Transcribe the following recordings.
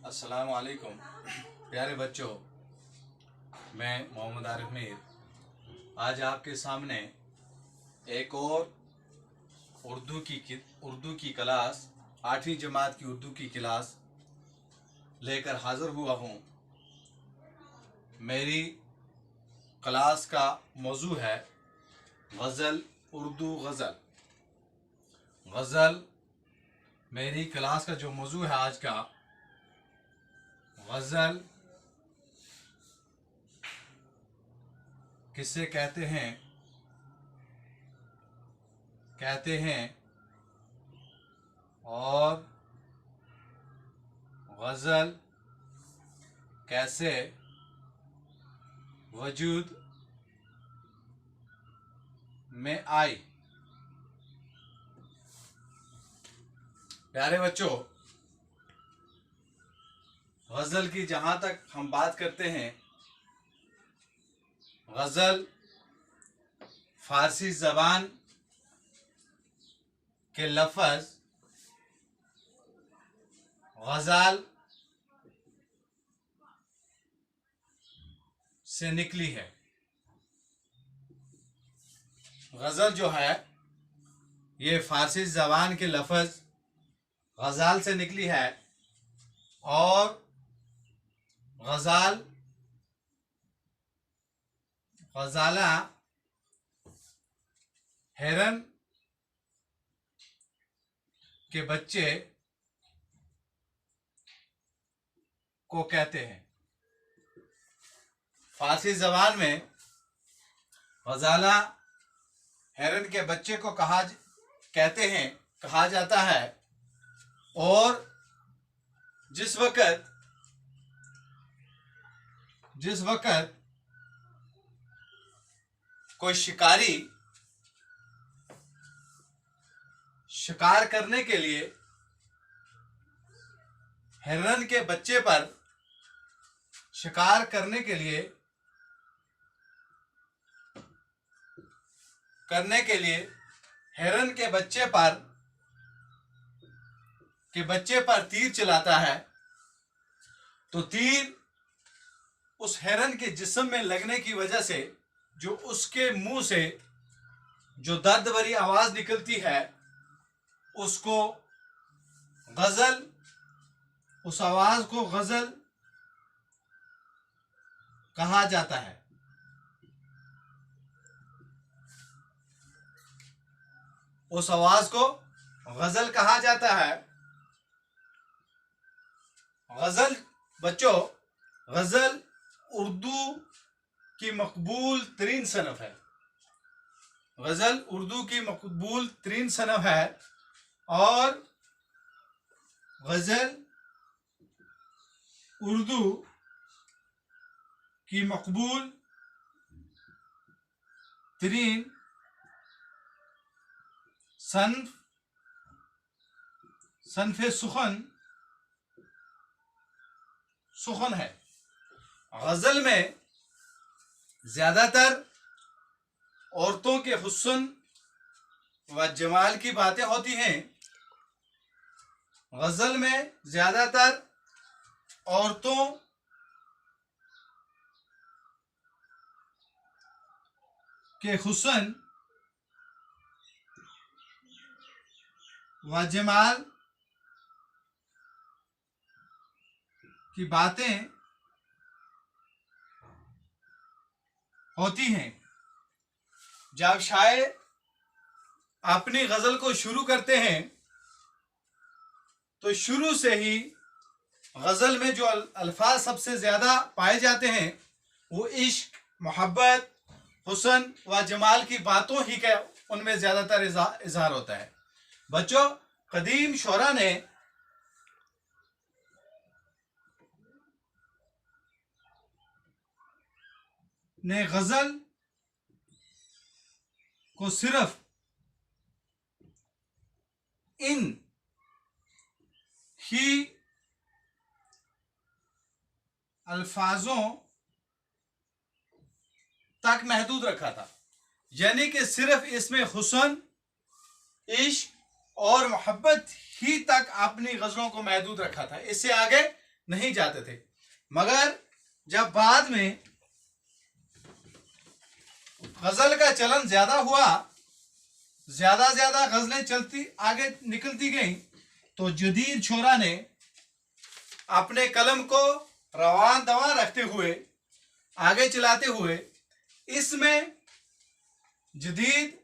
अस्सलाम वालेकुम प्यारे बच्चों, मैं मोहम्मद आरिफ मीर आज आपके सामने एक और उर्दू की क्लास 8वीं जमात की उर्दू की क्लास लेकर हाज़िर हुआ हूँ। मेरी क्लास का मौजू है गज़ल उर्दू गज़ल। गज़ल मेरी क्लास का जो मौजू है आज का, गज़ल किसे कहते हैं और गज़ल कैसे वजूद में आई। प्यारे बच्चों, गज़ल की जहाँ तक हम बात करते हैं, गज़ल फारसी ज़बान के लफ्ज़ गज़ाल से निकली है। गज़ल जो है ये फारसी ज़बान के लफ्ज़ गज़ाल से निकली है और गज़ाला हेरन के बच्चे को कहते हैं। फारसी ज़बान में गज़ाला हेरन के बच्चे को कहा जाता है। और जिस वक़्त कोई शिकारी शिकार करने के लिए हिरन के बच्चे पर शिकार करने के लिए हिरन के बच्चे पर तीर चलाता है, तो तीर उस हिरन के जिस्म में लगने की वजह से जो उसके मुंह से जो दर्द भरी आवाज निकलती है, उसको गज़ल, उस आवाज को गज़ल कहा जाता है। उस आवाज को गज़ल कहा जाता है। गज़ल बच्चों, गज़ल उर्दू की मकबूल तरीन सनफ़ है। गज़ल उर्दू की मकबूल तरीन सनफ़ है और गज़ल उर्दू की मकबूल तरीन सनफ़ सुखन है। गज़ल में ज़्यादातर औरतों के हुस्न व जमाल की बातें होती हैं। गज़ल में ज़्यादातर औरतों के हुस्न व जमाल की बातें होती हैं। जब शायर अपनी गज़ल को शुरू करते हैं तो शुरू से ही गज़ल में जो अल्फाज सबसे ज़्यादा पाए जाते हैं वो इश्क, मोहब्बत, हुस्न व जमाल की बातों ही का उनमें ज़्यादातर इज़हार होता है। बच्चों, कदीम शोरा ने गज़ल को सिर्फ इन ही अल्फाजों तक महदूद रखा था, यानी कि सिर्फ इसमें हुस्न, इश्क और मोहब्बत ही तक अपनी गज़लों को महदूद रखा था। इससे आगे नहीं जाते थे। मगर जब बाद में गजल का चलन ज्यादा हुआ, ज्यादा ज्यादा गजलें चलती आगे निकलती गईं, तो जदीद छोरा ने अपने कलम को रवान दवा रखते हुए, आगे चलाते हुए, इसमें जदीद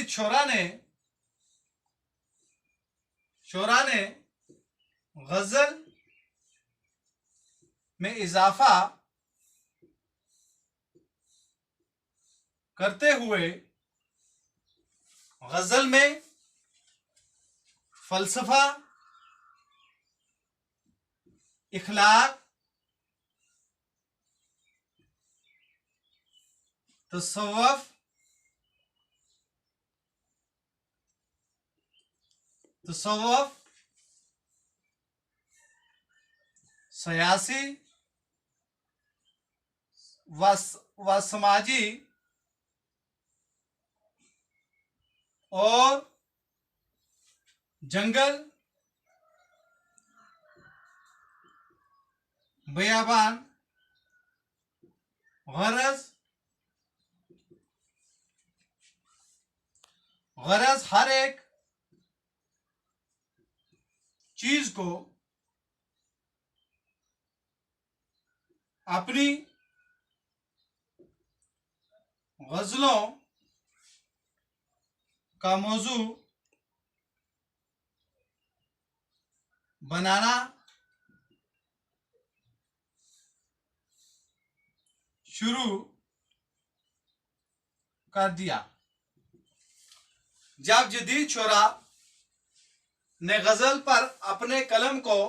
छोरा ने गजल में इजाफा करते हुए गजल में फलसफा, इखलाक, तसव्वुफ, सियासी व समाजी और जंगल, बयाबान, गरज हर एक चीज को अपनी गजलों का मौजू बनाना शुरू कर दिया। जब जदीद छोरा ने गजल पर अपने कलम को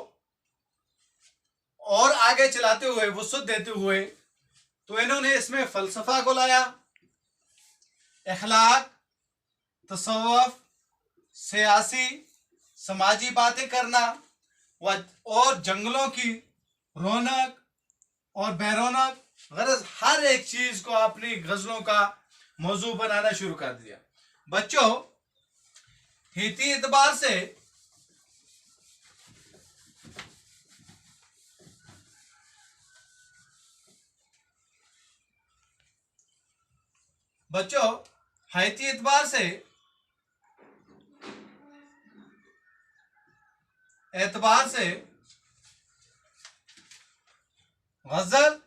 और आगे चलाते हुए, वुसअत देते हुए, तो इन्होंने इसमें फलसफा को लाया, अखलाक, तसव्वुफ, सियासी समाजी बातें करना और जंगलों की रौनक और बैरौनक, गरज हर एक चीज को अपनी गजलों का मौजू बनाना शुरू कर दिया। बच्चों, हिती एतबार से हैती एतबार से गजल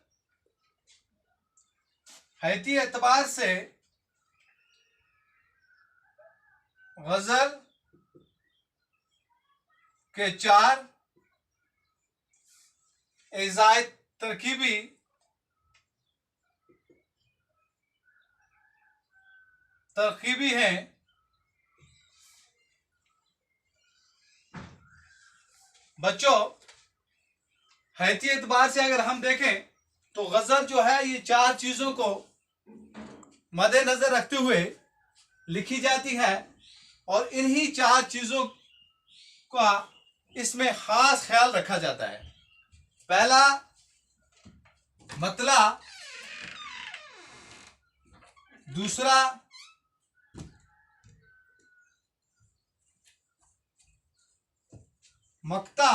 हैती एतबार से गजल के चार एजाज तरकीबी हैं। बच्चों, हैती एतबार से अगर हम देखें तो गजल जो है ये चार चीजों को मद्देनजर रखते हुए लिखी जाती है और इन्हीं चार चीजों का इसमें खास ख्याल रखा जाता है। पहला मतला, दूसरा मक्ता,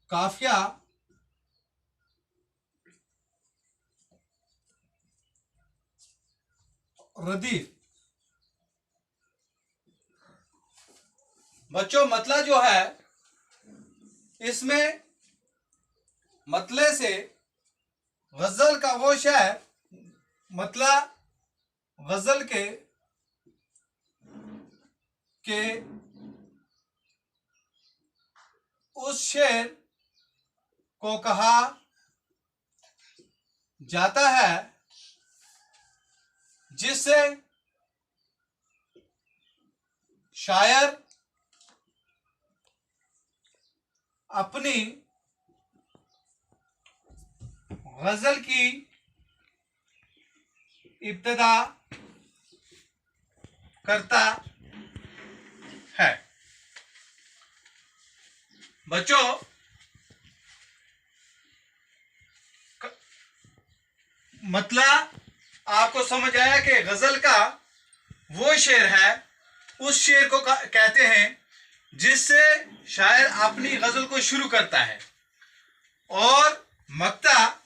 काफिया, रदीफ। बच्चों, मतला जो है, इसमें मतले से गजल का वो शेर, मतला गजल के उस शेर को कहा जाता है जिससे शायर अपनी गजल की इब्तिदा करता है। बच्चों, मतला आपको समझ आया कि गजल का वो शेर है, उस शेर को कहते हैं जिससे शायर अपनी गजल को शुरू करता है। और मक्ता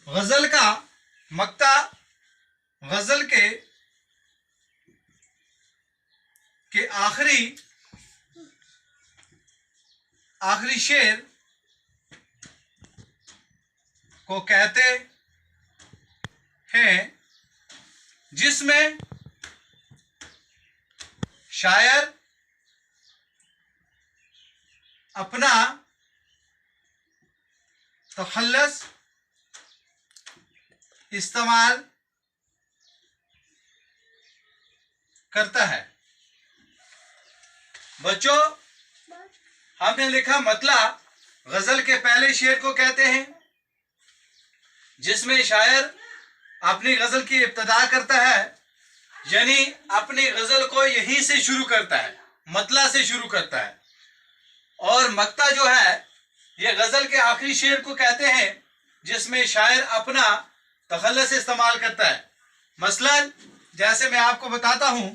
गजल का मक्ता गजल के आखिरी शेर को कहते हैं जिसमें शायर अपना तखल्लुस इस्तेमाल करता है। बच्चों, हमने लिखा मतला गजल के पहले शेर को कहते हैं जिसमें शायर अपनी गजल की इब्तिदा करता है, यानी अपनी गजल को यहीं से शुरू करता है, मतला से शुरू करता है। और मक्ता जो है ये गजल के आखिरी शेर को कहते हैं जिसमें शायर अपना तखल्लुस इस्तेमाल करता है। मसलन जैसे मैं आपको बताता हूं,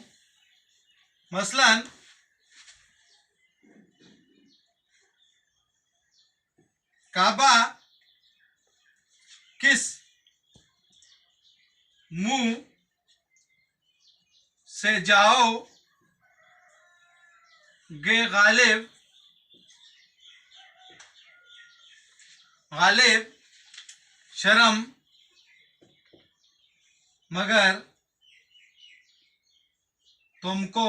मसलन काबा किस मुंह से जाओ गे गालिब, गालिब शर्म मगर तुमको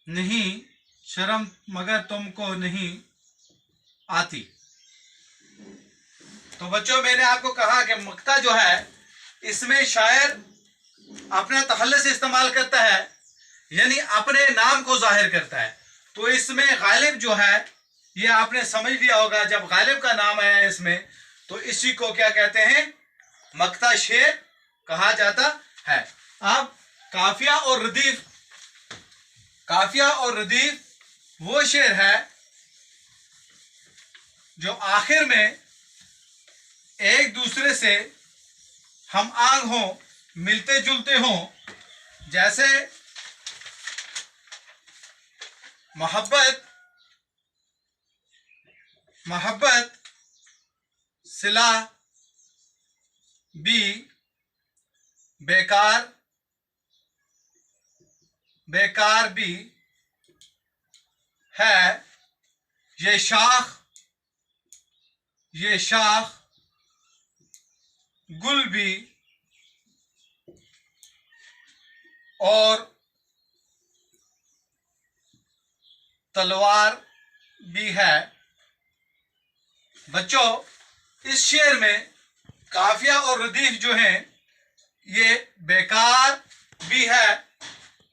नहीं, शर्म मगर तुमको नहीं आती। तो बच्चों, मैंने आपको कहा कि मक्ता जो है इसमें शायर अपना तखल्लुस इस्तेमाल करता है, यानी अपने नाम को जाहिर करता है। तो इसमें गालिब जो है ये आपने समझ लिया होगा, जब गालिब का नाम आया इसमें तो इसी को क्या कहते हैं, मक्ता शेर कहा जाता है। अब काफिया और रदीफ, काफिया और रदीफ वो शेर है जो आखिर में एक दूसरे से हम आंग हों, मिलते जुलते हों। जैसे मोहब्बत, मोहब्बत सिला भी बेकार, बेकार भी है, ये शाख, ये शाख गुल भी और तलवार भी है। बच्चों, इस शेर में काफिया और रदीफ जो हैं ये बेकार भी है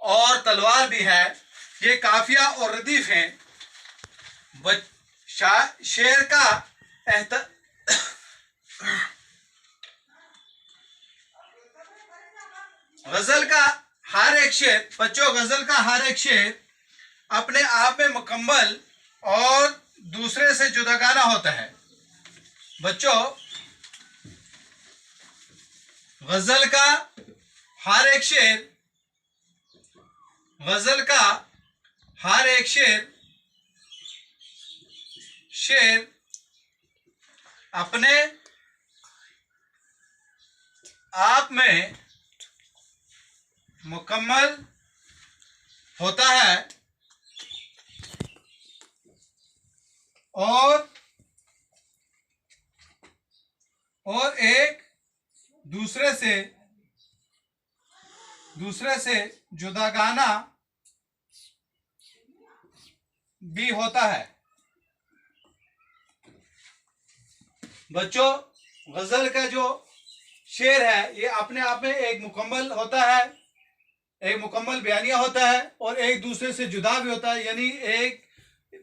और तलवार भी है, ये काफिया और रदीफ हैं। शेर का गजल का हर एक शेर, बच्चों गजल का हर एक शेर अपने आप में मुकम्मल और दूसरे से जुदागाना होता है। बच्चों, गजल का हर एक शेर, गजल का हर एक शेर अपने आप में मुकम्मल होता है और एक दूसरे से जुदागाना भी होता है। बच्चों, गजल का जो शेर है ये अपने आप में एक मुकम्मल होता है, एक मुकम्मल बयानिया होता है और एक दूसरे से जुदा भी होता है, यानी एक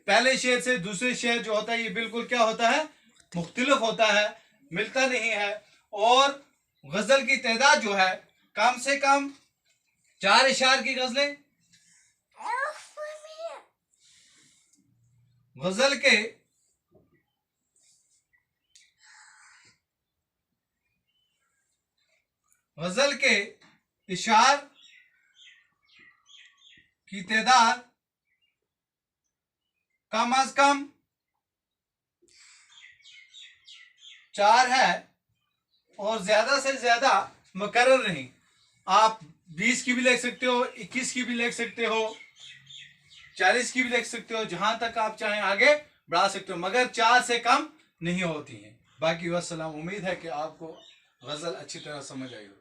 पहले शेर से दूसरे शेर जो होता है ये बिल्कुल क्या होता है, मुख्तलिफ होता है, मिलता नहीं है। और गजल की तादाद जो है कम से कम 4 इशार की गजलें, गजल के गजल के इशार की तादाद कम अज कम 4 है और ज्यादा से ज्यादा मुकर्रर नहीं। आप 20 की भी लिख सकते हो, 21 की भी लिख सकते हो, 40 की भी लिख सकते हो, जहां तक आप चाहें आगे बढ़ा सकते हो, मगर 4 से कम नहीं होती हैं। बाकी वस्सलाम। उम्मीद है कि आपको गजल अच्छी तरह समझ आई हो।